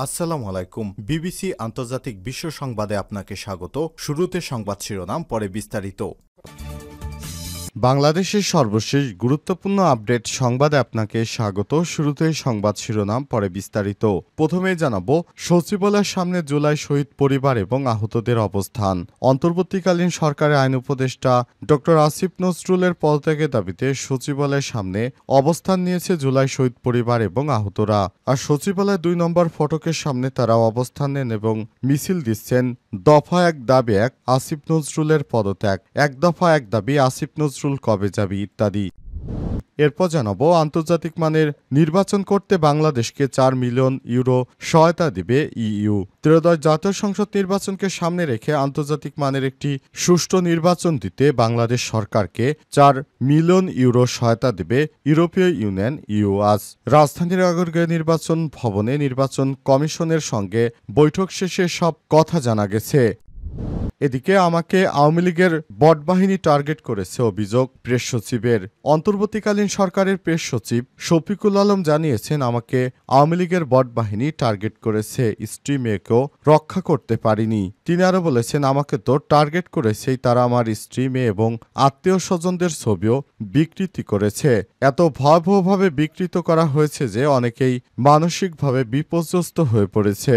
আসসালামু আলাইকুম। বিবিসি আন্তর্জাতিক বিশ্ব সংবাদে আপনাকে স্বাগত। শুরুতে সংবাদ শিরোনাম, পরে বিস্তারিত। বাংলাদেশের সর্বশেষ গুরুত্বপূর্ণ আপডেট সংবাদে আপনাকে স্বাগত। শুরুতেই সংবাদ শিরোনাম, পরে বিস্তারিত। প্রথমেই জানাবো, সচিবালয়ের সামনে জুলাই শহীদ পরিবার এবং আহতদের অবস্থান। অন্তর্বর্তীকালীন সরকারের আইন উপদেষ্টা ড আসিফ নজরুলের পদত্যাগের দাবিতে সচিবালয়ের সামনে অবস্থান নিয়েছে জুলাই শহীদ পরিবার এবং আহতরা। আর সচিবালয়ের 2 নম্বর ফটকের সামনে তারা অবস্থান নেন এবং মিছিল দিচ্ছেন। দফা এক দাবি এক, আসিফ নজরুলের পদত্যাগ। এক দফা এক দাবি, আসিফ নজরুল কবে যাবি ইত্যাদি। এরপর জানাবো, আন্তর্জাতিক মানের নির্বাচন করতে বাংলাদেশকে 4 মিলিয়ন ইউরো সহায়তা দিবে ইইউ। ত্রয়োদশ জাতীয় সংসদ নির্বাচনকে সামনে রেখে আন্তর্জাতিক মানের একটি সুষ্ঠু নির্বাচন দিতে বাংলাদেশ সরকারকে 4 মিলিয়ন ইউরো সহায়তা দেবে ইউরোপীয় ইউনিয়ন ইইউ। আজ রাজধানীর আগরগাঁও নির্বাচন ভবনে নির্বাচন কমিশনের সঙ্গে বৈঠক শেষে সব কথা জানা গেছে। এদিকে আমাকে আওয়ামী লীগের বটবাহিনী টার্গেট করেছে অভিযোগ প্রেস সচিবের। অন্তর্বর্তীকালীন সরকারের প্রেস সচিব শফিকুল আলম জানিয়েছেন, আমাকে আওয়ামী লীগের বটবাহিনী টার্গেট করেছে, স্ত্রী মেয়েকেও রক্ষা করতে পারিনি। তিনি আরও বলেছেন, আমাকে তো টার্গেট করেছেই, তারা আমার স্ত্রী মেয়ে এবং আত্মীয় স্বজনদের ছবিও বিকৃতি করেছে। এত ভয়াবহভাবে বিকৃত করা হয়েছে যে অনেকেই মানসিকভাবে বিপর্যস্ত হয়ে পড়েছে।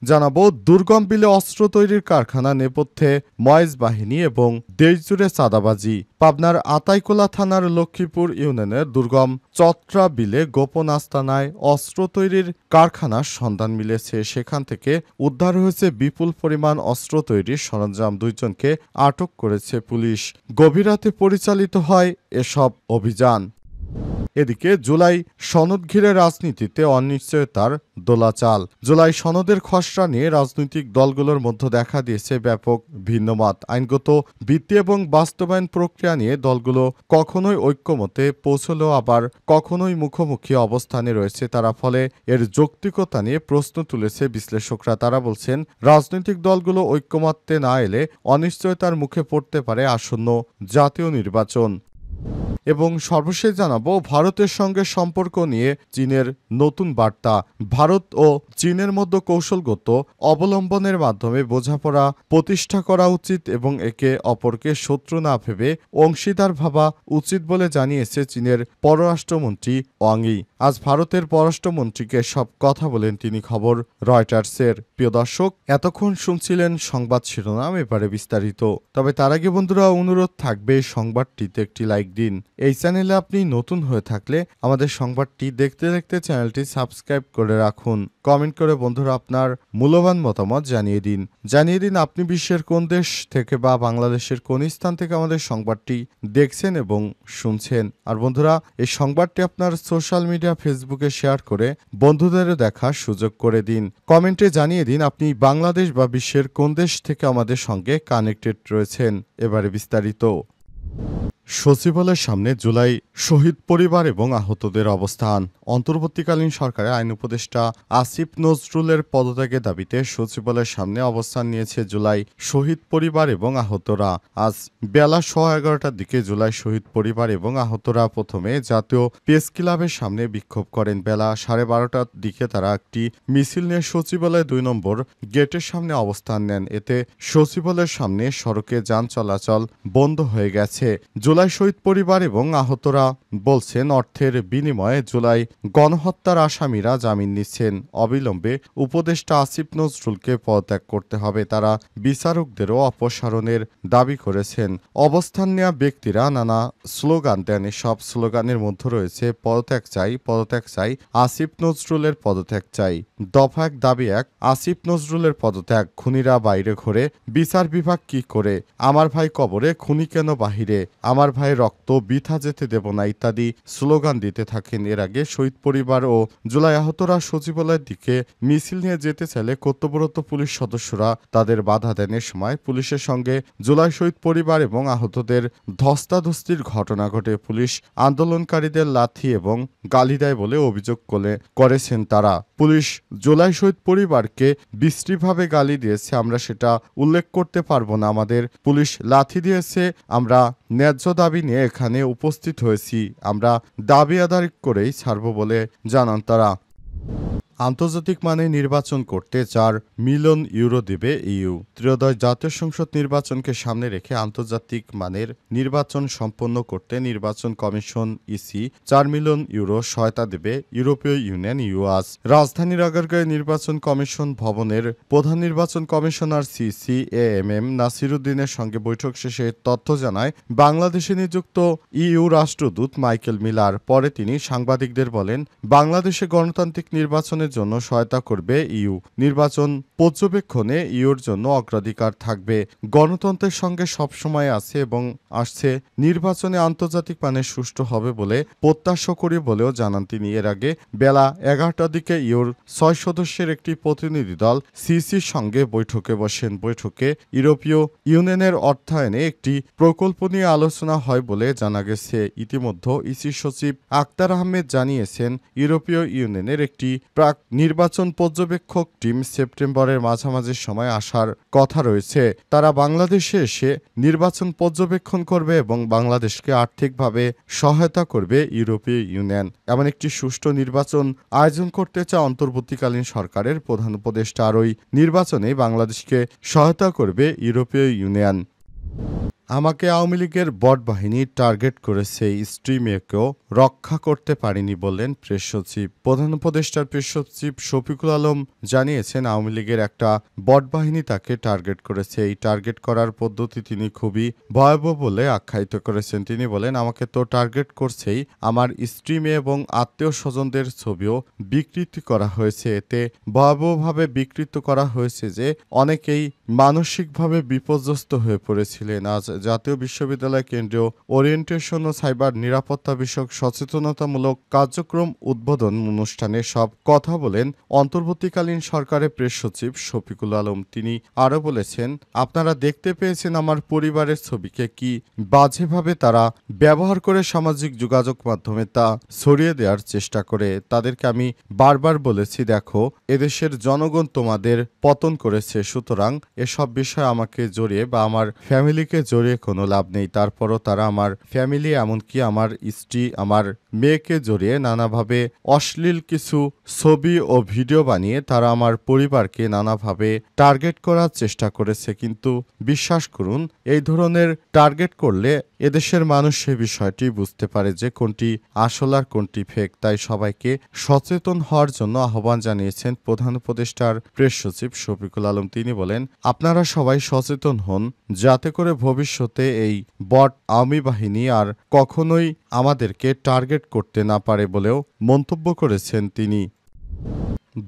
জানাবো, দুর্গম বিলে অস্ত্র তৈরির কারখানা নেপথ্যে ময়েজ বাহিনী এবং দেশজুড়ে চাঁদাবাজি। পাবনার আতাইকোলা থানার লক্ষ্মীপুর ইউনিয়নের দুর্গম চত্রা বিলে গোপন আস্তানায় অস্ত্র তৈরির কারখানার সন্ধান মিলেছে। সেখান থেকে উদ্ধার হয়েছে বিপুল পরিমাণ অস্ত্র তৈরির সরঞ্জাম। 2 জনকে আটক করেছে পুলিশ। গভীর রাতে পরিচালিত হয় এসব অভিযান। এদিকে জুলাই সনদ ঘিরে রাজনীতিতে অনিশ্চয়তার দোলাচাল। জুলাই সনদের খসড়া নিয়ে রাজনৈতিক দলগুলোর মধ্যে দেখা দিয়েছে ব্যাপক ভিন্নমত। আইনগত ভিত্তি এবং বাস্তবায়ন প্রক্রিয়া নিয়ে দলগুলো কখনোই ঐক্যমতে পৌঁছলেও আবার কখনোই মুখোমুখি অবস্থানে রয়েছে তারা। ফলে এর যৌক্তিকতা নিয়ে প্রশ্ন তুলেছে বিশ্লেষকরা। তারা বলছেন, রাজনৈতিক দলগুলো ঐক্যমত্যে না এলে অনিশ্চয়তার মুখে পড়তে পারে আসন্ন জাতীয় নির্বাচন। এবং সর্বশেষ জানাবো, ভারতের সঙ্গে সম্পর্ক নিয়ে চীনের নতুন বার্তা। ভারত ও চীনের মধ্যে কৌশলগত অবলম্বনের মাধ্যমে বোঝাপড়া প্রতিষ্ঠা করা উচিত এবং একে অপরকে শত্রু না ভেবে অংশীদার ভাবা উচিত বলে জানিয়েছে চীনের পররাষ্ট্রমন্ত্রী ওয়াং ই। আজ ভারতের পররাষ্ট্রমন্ত্রীকে সব কথা বলেন তিনি। খবর রয়টার্সের। প্রিয় দর্শক, এতক্ষণ শুনছিলেন সংবাদ শিরোনাম, এবারে বিস্তারিত। তবে তার আগে বন্ধুরা, অনুরোধ থাকবে সংবাদটিতে একটি লাইক দিন। এই চ্যানেলে আপনি নতুন হয়ে থাকলে আমাদের সংবাদটি দেখতে দেখতে চ্যানেলটি সাবস্ক্রাইব করে রাখুন। কমেন্ট করে বন্ধুরা আপনার মূল্যবান মতামত জানিয়ে দিন আপনি বিশ্বের কোন দেশ থেকে বা বাংলাদেশের কোন স্থান থেকে আমাদের সংবাদটি দেখছেন এবং শুনছেন। আর বন্ধুরা, এই সংবাদটি আপনার সোশ্যাল মিডিয়া ফেসবুকে শেয়ার করে বন্ধুদেরও দেখার সুযোগ করে দিন। কমেন্টে জানিয়ে দিন আপনি বাংলাদেশ বা বিশ্বের কোন দেশ থেকে আমাদের সঙ্গে কানেক্টেড রয়েছেন। এবারে বিস্তারিত। সচিবালয়ের সামনে জুলাই শহীদ পরিবার এবং আহতদের অবস্থান। অন্তর্বর্তীকালীন সরকারের আইন উপদেষ্টা আসিফ নজরুলের পদত্যাগের দাবিতে সচিবালয়ের সামনে অবস্থান নিয়েছে জুলাই শহীদ পরিবার এবং আহতরা। আজ বেলা 11:15টার দিকে জুলাই শহীদ পরিবার এবং আহতরা প্রথমে জাতীয় প্রেস ক্লাবের সামনে বিক্ষোভ করেন। বেলা 12:30টার দিকে তারা একটি মিছিল নিয়ে সচিবালয়ের 2 নম্বর গেটের সামনে অবস্থান নেন। এতে সচিবালয়ের সামনে সড়কে যান চলাচল বন্ধ হয়ে গেছে। জুলাই শহীদ পরিবার এবং আহতরা বলছেন, অর্থের বিনিময়ে জুলাই গণহত্যার আসামিরা জামিন নিচ্ছেন। অবিলম্বে উপদেষ্টা আসিফ নজরুলকে পদত্যাগ করতে হবে। তারা বিচারকদেরও অপসারণের দাবি করেছেন। অবস্থান নেওয়া ব্যক্তিরা নানা স্লোগান দেন। এসব স্লোগানের মধ্যে রয়েছে, পদত্যাগ চাই, পদত্যাগ চাই, আসিফ নজরুলের পদত্যাগ চাই। দফা এক দাবি এক, আসিফ নজরুলের পদত্যাগ। খুনিরা বাইরে ঘোরে, বিচার বিভাগ কি করে? আমার ভাই কবরে, খুনি কেন বাহিরে? আমার ভাই রক্ত বৃথা যেতে দেব না ইত্যাদি স্লোগান দিতে থাকেন। এর আগে শহীদ পরিবার ও জুলাই আহতরা সচিবালয়ের দিকে মিছিল নিয়ে যেতে চাইলে কর্তব্যরত পুলিশ সদস্যরা তাদের বাধা দেন। এ সময় পুলিশের সঙ্গে জুলাই শহীদ পরিবার এবং আহতদের ধস্তাধস্তির ঘটনা ঘটে। পুলিশ আন্দোলনকারীদের লাথি এবং গালি দেয় বলে অভিযোগ করেছেন তারা। পুলিশ জুলাই শহীদ পরিবারকে বিশ্রীভাবে গালি দিয়েছে, আমরা সেটা উল্লেখ করতে পারবো না। আমাদের পুলিশ লাথি দিয়েছে, আমরা ন্যায্য দাবি নিয়ে এখানে উপস্থিত হয়েছি, আমরা দাবি আদায় করেই ছাড়ব বলে জানান তারা। আন্তর্জাতিক মানে নির্বাচন করতে ৪ মিলিয়ন ইউরো দেবে ইইউ। ত্রয়োদশ জাতীয় সংসদ নির্বাচনকে সামনে রেখে আন্তর্জাতিক মানের নির্বাচন সম্পন্ন করতে নির্বাচন কমিশন ইসি ৪ মিলিয়ন ইউরো সহায়তা দেবে ইউরোপীয় ইউনিয়ন ইউআস। রাজধানীর আগারগাঁওয়ে নির্বাচন কমিশন ভবনের প্রধান নির্বাচন কমিশনার সিসিএএমএম নাসিরুদ্দিনের সঙ্গে বৈঠক শেষে তথ্য জানায় বাংলাদেশে নিযুক্ত ইইউ রাষ্ট্রদূত মাইকেল মিলার। পরে তিনি সাংবাদিকদের বলেন, বাংলাদেশে গণতান্ত্রিক নির্বাচনের জন্য সহায়তা করবে ইইউ। নির্বাচন পর্যবেক্ষণে ইইউর জন্য অগ্রাধিকার থাকবে। গণতন্ত্রের সঙ্গে সবসময় আছে এবং আসছে। নির্বাচনে আন্তর্জাতিক মানে সুষ্ঠু হবে বলে প্রত্যাশা করি বলেও জানান তিনি। এর আগে বেলা ১১টার দিকে ইইউর ৬ সদস্যের একটি প্রতিনিধি দল সিসির সঙ্গে বৈঠকে বসেন। বৈঠকে ইউরোপীয় ইউনিয়নের অর্থায়নে একটি প্রকল্প নিয়ে আলোচনা হয় বলে জানা গেছে। ইতিমধ্যে ইসি সচিব আক্তার আহমেদ জানিয়েছেন, ইউরোপীয় ইউনিয়নের একটি প্রাক নির্বাচন পর্যবেক্ষক টিম সেপ্টেম্বরের মাঝামাঝি সময় আসার কথা রয়েছে। তারা বাংলাদেশে এসে নির্বাচন পর্যবেক্ষণ করবে এবং বাংলাদেশকে আর্থিকভাবে সহায়তা করবে ইউরোপীয় ইউনিয়ন। এমন একটি সুষ্ঠু নির্বাচন আয়োজন করতে চায় অন্তর্বর্তীকালীন সরকারের প্রধান উপদেষ্টা। আর ওই নির্বাচনে বাংলাদেশকে সহায়তা করবে ইউরোপীয় ইউনিয়ন। আমাকে আওয়ামী লীগের বট বাহিনী টার্গেট করেছে, স্ত্রী মেয়েকেও রক্ষা করতে পারেনি বললেন প্রেস সচিব। প্রধান উপদেষ্টার প্রেস সচিব শফিকুল আলম জানিয়েছেন, আওয়ামী লীগের একটা বট বাহিনী তাকে টার্গেট করেছে। এই টার্গেট করার পদ্ধতি তিনি খুবই ভয়াবহ বলে আখ্যায়িত করেছেন। তিনি বলেন, আমাকে তো টার্গেট করছেই, আমার স্ত্রী মেয়ে এবং আত্মীয় স্বজনদের ছবিও বিকৃতি করা হয়েছে। এতে ভয়াবহভাবে বিকৃত করা হয়েছে যে অনেকেই মানসিকভাবে বিপর্যস্ত হয়ে পড়েছিলেন। আজ জাতীয় বিশ্ববিদ্যালয় কেন্দ্রীয় ওরিয়েন্টেশন ও সাইবার নিরাপত্তা বিষয়ক সচেতনতামূলক কার্যক্রম উদ্বোধন অনুষ্ঠানে সব কথা বলেন অন্তর্বর্তীকালীন সরকারের প্রেস সচিব শফিকুল আলম। তিনি আরও বলেছেন, আপনারা দেখতে পেয়েছেন আমার পরিবারের ছবিকে কি বাজেভাবে তারা ব্যবহার করে সামাজিক যোগাযোগ মাধ্যমে তা ছড়িয়ে দেওয়ার চেষ্টা করে। তাদেরকে আমি বারবার বলেছি, দেখো এদেশের জনগণ তোমাদের পতন করেছে, সুতরাং এসব বিষয় আমাকে জড়িয়ে বা আমার ফ্যামিলিকে জড়িয়ে কোনো লাভ নেই। তারপরও তারা আমার ফ্যামিলি, এমনকি আমার স্ত্রী, আমার মেয়েকে জড়িয়ে নানাভাবে অশ্লীল কিছু ছবি ও ভিডিও বানিয়ে তারা আমার পরিবারকে নানাভাবে টার্গেট করার চেষ্টা করেছে। কিন্তু বিশ্বাস করুন, এই ধরনের টার্গেট করলে এদেশের মানুষ সে বিষয়টি বুঝতে পারে যে কোনটি আসল আর কোনটি ফেক। তাই সবাইকে সচেতন হওয়ার জন্য আহ্বান জানিয়েছেন প্রধান উপদেষ্টার প্রেস সচিব শফিকুল আলম। তিনি বলেন, আপনারা সবাই সচেতন হন যাতে করে ভবিষ্যতে এই বট আওয়ামী বাহিনী আর কখনোই আমাদেরকে টার্গেট করতে না পারে বলেও মন্তব্য করেছেন তিনি।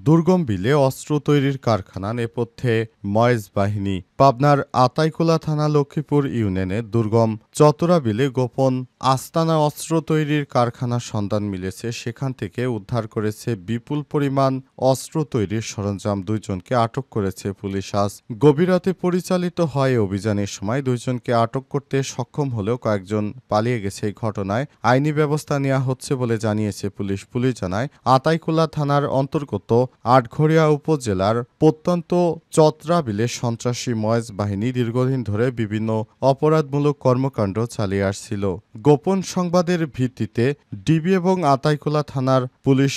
দুর্গম বিলে অস্ত্র তৈরির কারখানা নেপথ্যে ময়েজ বাহিনী। পাবনার আতাইকুলা থানা লক্ষ্মীপুর ইউনিয়নের দুর্গম চতরা বিলে গোপন আস্তানা অস্ত্র তৈরির কারখানার সন্ধান মিলেছে। সেখান থেকে উদ্ধার করেছে বিপুল পরিমাণ অস্ত্র তৈরির সরঞ্জাম। 2 জনকে আটক করেছে পুলিশ। আজ গভীর রাতে পরিচালিত হয় অভিযানের সময় 2 জনকে আটক করতে সক্ষম হলেও কয়েকজন পালিয়ে গেছে। এই ঘটনায় আইনি ব্যবস্থা নেওয়া হচ্ছে বলে জানিয়েছে পুলিশ। পুলিশ জানায়, আতাইকুলা থানার অন্তর্গত আটঘরিয়া উপজেলার প্রত্যন্ত চতরা বিলে সন্ত্রাসী ময়েজ বাহিনী দীর্ঘদিন ধরে বিভিন্ন অপরাধমূলক কর্মকাণ্ড চালিয়ে আসছিল। গোপন সংবাদের ভিত্তিতে ডিবি এবং আতাইকুলা থানার পুলিশ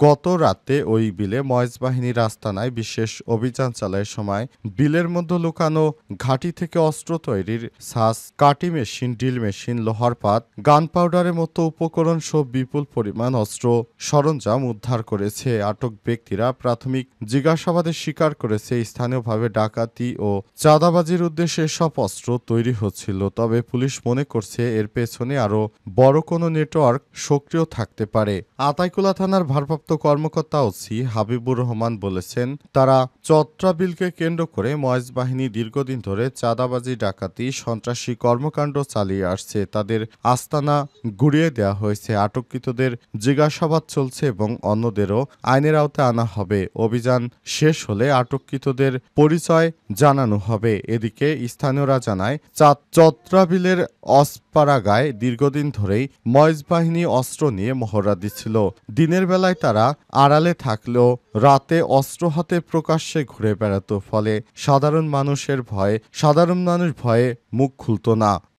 গত রাতে ওই বিলে ময়েজ বাহিনীর আস্তানায় বিশেষ অভিযান চালায়। সময় বিলের মধ্যে লুকানো ঘাঁটি থেকে অস্ত্র তৈরির ছাঁচ, কাটি মেশিন, ড্রিল মেশিন, লোহার পাত, গান পাউডারের মতো উপকরণ সহ বিপুল পরিমাণ অস্ত্র সরঞ্জাম উদ্ধার করেছে। আটক ব্যক্তিরা প্রাথমিক জিজ্ঞাসাবাদে স্বীকার করেছে স্থানীয়ভাবে ডাকাতি ও চাঁদাবাজির উদ্দেশ্যে সব অস্ত্র তৈরি হচ্ছিল। তবে পুলিশ মনে করছে এর পেছনে আরও বড় কোনো নেটওয়ার্ক সক্রিয় থাকতে পারে। আতাইকুলা থানার ভারপ্রাপ্ত কর্মকর্তা ওসি হাবিবুর রহমান বলেছেন, তারা চতরা বিলকে কেন্দ্র করে ময়েজ বাহিনী দীর্ঘদিন ধরে চাঁদাবাজি, ডাকাতি, সন্ত্রাসী কর্মকাণ্ড চালিয়ে আসছে। তাদের আস্তানা গুড়িয়ে দেওয়া হয়েছে। আটককৃতদের জিজ্ঞাসাবাদ চলছে এবং অন্যদেরও আইনের আওতায় আনা হবে। অভিযান শেষ হলে আটককৃতদের পরিচয় জানানো হবে। এদিকে স্থানীয়রা জানায়, চতরা বিলের অসপাড়াগায় দীর্ঘদিন ধরেই ময়েজ বাহিনী অস্ত্র নিয়ে মহড়া দিচ্ছিল। দিনের বেলায় তারা আড়ালে থাকলেও রাতে অস্ত্র হাতে প্রকাশ্যে ঘুরে বেড়াতো। ফলে সাধারণ মানুষ ভয়ে মুখ খুলত না।